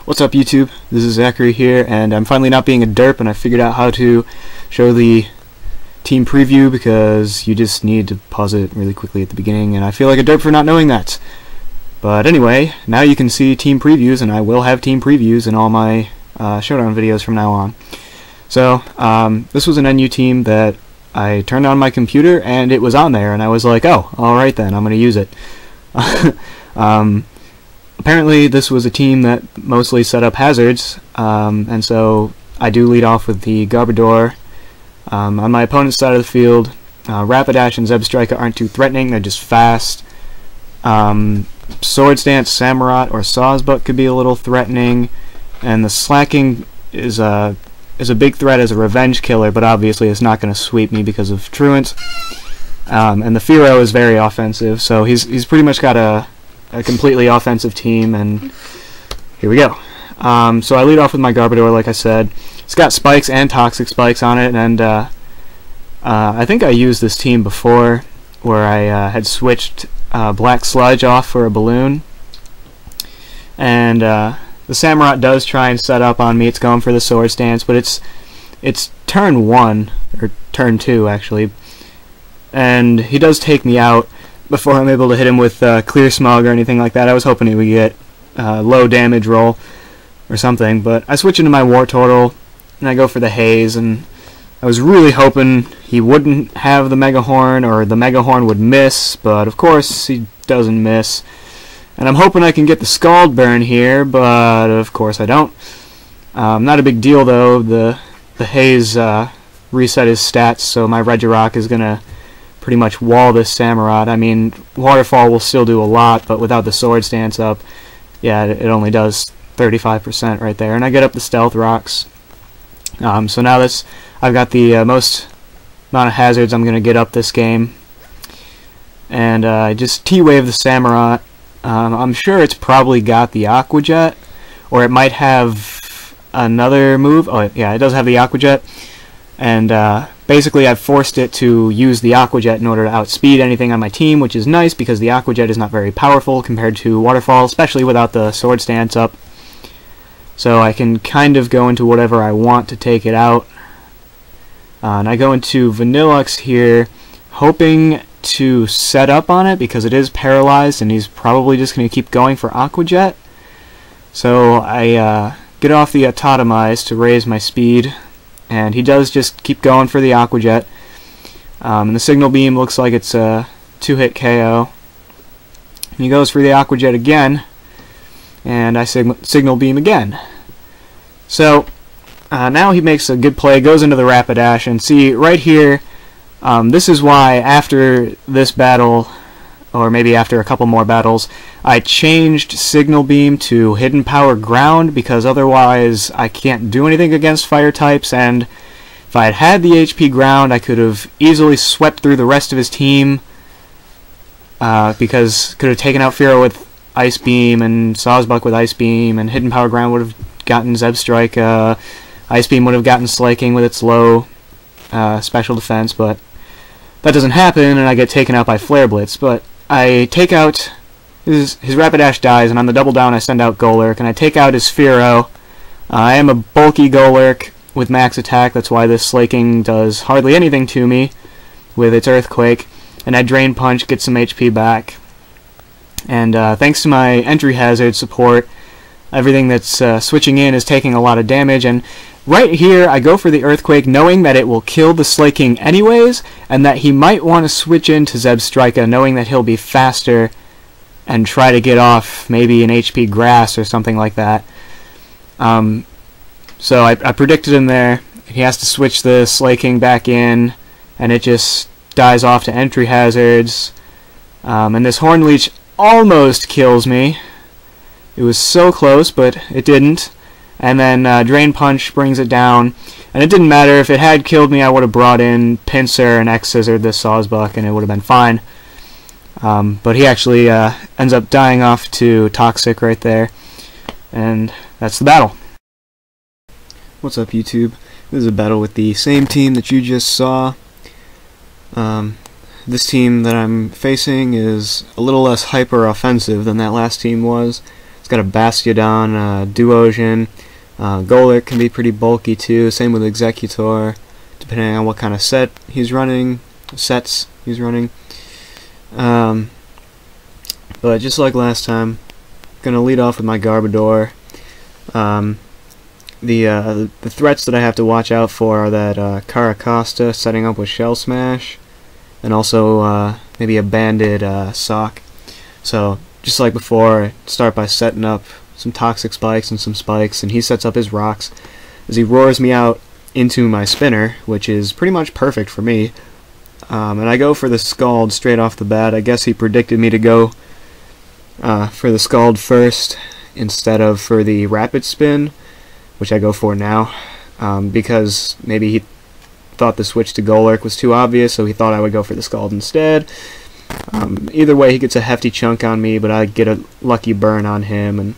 What's up, YouTube? This is Zachary here, and I'm finally not being a derp, and I figured out how to show the team preview because you just need to pause it really quickly at the beginning, and I feel like a derp for not knowing that. But anyway, now you can see team previews, and I will have team previews in all my Showdown videos from now on. So, this was an NU team that I turned on my computer, and it was on there, and I was like, oh, alright then, I'm going to use it. Apparently this was a team that mostly set up hazards, and so I do lead off with the Garbodor. On my opponent's side of the field, Rapidash and Zebstrika aren't too threatening, they're just fast. Sword Stance, Samurott, or Sawsbuck could be a little threatening, and the Slacking is a big threat as a revenge killer, but obviously it's not going to sweep me because of Truant. And the Fearow is very offensive, so he's pretty much got a completely offensive team, and here we go. So I lead off with my Garbodor, like I said. It's got spikes and toxic spikes on it, and I think I used this team before where I had switched Black Sludge off for a balloon, and the Samurott does try and set up on me. It's going for the Sword Stance, but it's turn 1, or turn 2 actually, and he does take me out before I'm able to hit him with Clear Smog or anything like that. I was hoping he would get low damage roll or something, but I switch into my Wartortle and I go for the Haze, and I was really hoping he wouldn't have the Mega Horn, or the Mega Horn would miss, but of course he doesn't miss. And I'm hoping I can get the Scald Burn here, but of course I don't. Not a big deal though. The Haze reset his stats, so my Regirock is gonna pretty much wall this Samurott. I mean, Waterfall will still do a lot, but without the Sword Stance up, yeah, it only does 35% right there. And I get up the Stealth Rocks. So now I've got the most amount of hazards I'm going to get up this game. And I just T-Wave the Samurott. I'm sure it's probably got the Aqua Jet, or it might have another move. Oh yeah, it does have the Aqua Jet. And basically I've forced it to use the Aqua Jet in order to outspeed anything on my team, which is nice because the Aqua Jet is not very powerful compared to Waterfall, especially without the Sword Stance up. So I can kind of go into whatever I want to take it out. And I go into Vanillux here, hoping to set up on it because it is paralyzed and he's probably just going to keep going for Aqua Jet. So I get off the Autotomize to raise my speed, and he does just keep going for the Aqua Jet. And the Signal Beam looks like it's a 2-hit KO. And he goes for the Aqua Jet again, and I Signal Beam again. So now he makes a good play, goes into the Rapidash, and see right here, this is why after this battle, or maybe after a couple more battles, I changed Signal Beam to Hidden Power Ground, because otherwise I can't do anything against fire types, and if I had had the HP Ground I could have easily swept through the rest of his team, because could have taken out Fearow with Ice Beam, and Sawsbuck with Ice Beam, and Hidden Power Ground would have gotten Zebstrika, Ice Beam would have gotten Slaking with its low special defense, but that doesn't happen, and I get taken out by Flare Blitz. But I take out his Rapidash dies, and on the double down I send out Golurk, and I take out his Fearow. I am a bulky Golurk with max attack, that's why this Slaking does hardly anything to me with its Earthquake, and I Drain Punch, get some HP back. And thanks to my entry hazard support, everything that's switching in is taking a lot of damage, and right here I go for the Earthquake knowing that it will kill the Slaking anyways, and that he might want to switch into Zebstrika knowing that he'll be faster and try to get off maybe an HP Grass or something like that. So I predicted him there. He has to switch the Slaking back in, and it just dies off to entry hazards. And this Horn Leech almost kills me. It was so close, but it didn't. And then Drain Punch brings it down. And it didn't matter. If it had killed me, I would have brought in Pinsir and X-Scissored this Sawsbuck, and it would have been fine. But he actually ends up dying off to Toxic right there. And that's the battle. What's up, YouTube? This is a battle with the same team that you just saw. This team that I'm facing is a little less hyper-offensive than that last team was. It's got a Bastiodon, Duosion. Golurk can be pretty bulky too. Same with Executor, depending on what kind of sets he's running. But just like last time, gonna lead off with my Garbodor. The threats that I have to watch out for are that Caracosta setting up with Shell Smash, and also maybe a banded Sock. So just like before, I start by setting up some Toxic Spikes and some Spikes, and he sets up his rocks as he roars me out into my spinner, which is pretty much perfect for me. And I go for the Scald straight off the bat. I guess he predicted me to go for the Scald first instead of for the Rapid Spin, which I go for now, because maybe he thought the switch to Golurk was too obvious, so he thought I would go for the Scald instead. Either way, he gets a hefty chunk on me, but I get a lucky burn on him, and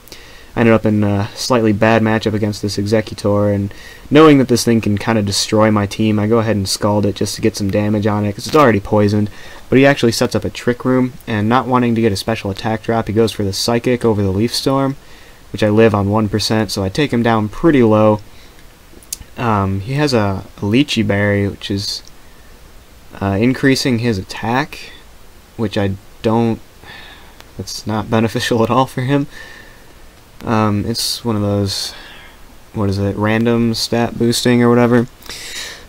I ended up in a slightly bad matchup against this Executor, and knowing that this thing can kind of destroy my team, I go ahead and Scald it just to get some damage on it, because it's already poisoned. But he actually sets up a Trick Room, and not wanting to get a special attack drop, he goes for the Psychic over the Leaf Storm, which I live on 1%, so I take him down pretty low. He has a Lychee Berry, which is increasing his attack, which I don't... that's not beneficial at all for him. It's one of those, what is it, random stat boosting or whatever.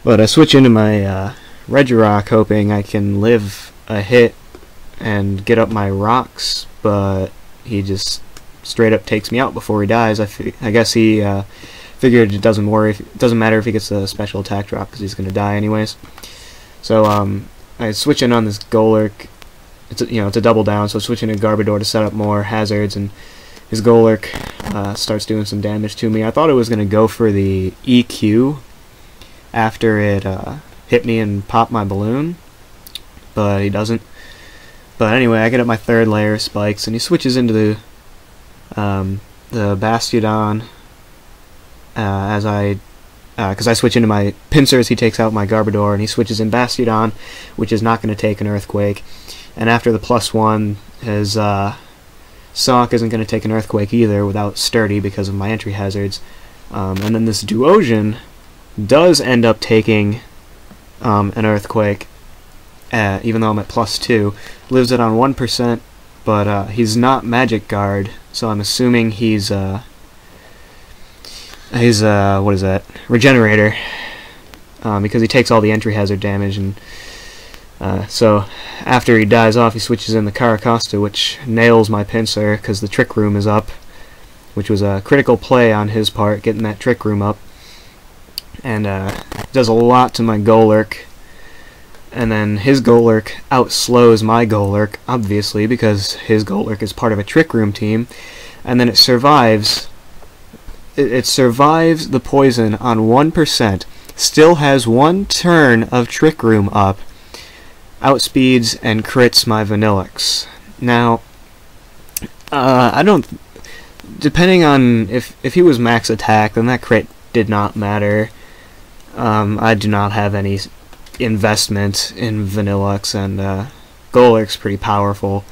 But I switch into my Regirock hoping I can live a hit and get up my rocks, but he just straight up takes me out before he dies. I guess he figured it doesn't matter if he gets a special attack drop because he's gonna die anyways. So I switch in on this Golurk. It's a double down, so switching to Garbodor to set up more hazards, and his Golurk starts doing some damage to me. I thought it was gonna go for the EQ after it hit me and popped my balloon, but he doesn't. But anyway, I get up my third layer of spikes, and he switches into the Bastiodon because I switch into my pincers. He takes out my Garbodor, and he switches in Bastiodon, which is not going to take an Earthquake. And after the +1, his Sock isn't going to take an Earthquake either without Sturdy because of my entry hazards. And then this Duosion does end up taking an Earthquake, even though I'm at +2. Lives it on 1%, but he's not Magic Guard, so I'm assuming he's what is that? Regenerator, because he takes all the entry hazard damage, and so after he dies off, he switches in the Caracosta, which nails my Pinsir because the Trick Room is up, which was a critical play on his part, getting that Trick Room up, and does a lot to my Golurk. And then his Golurk outslows my Golurk, obviously, because his Golurk is part of a Trick Room team. And then it survives. It survives the poison on 1%. Still has 1 turn of Trick Room up. Outspeeds and crits my Vanillix. Now, I don't... depending on if he was max attack, then that crit did not matter. I do not have any investment in Vanillix, and Golurk's pretty powerful.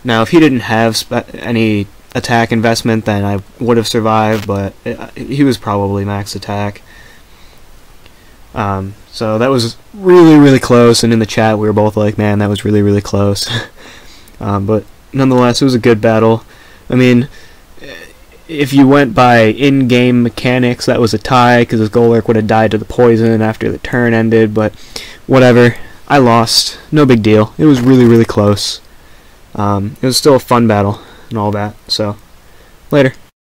Now, if he didn't have any attack investment, then I would have survived, but he was probably max attack. So that was really, really close, and in the chat we were both like, man, that was really, really close. But nonetheless, it was a good battle. I mean, if you went by in-game mechanics, that was a tie, because his Golurk would have died to the poison after the turn ended, but whatever. I lost. No big deal. It was really, really close. It was still a fun battle and all that, so later.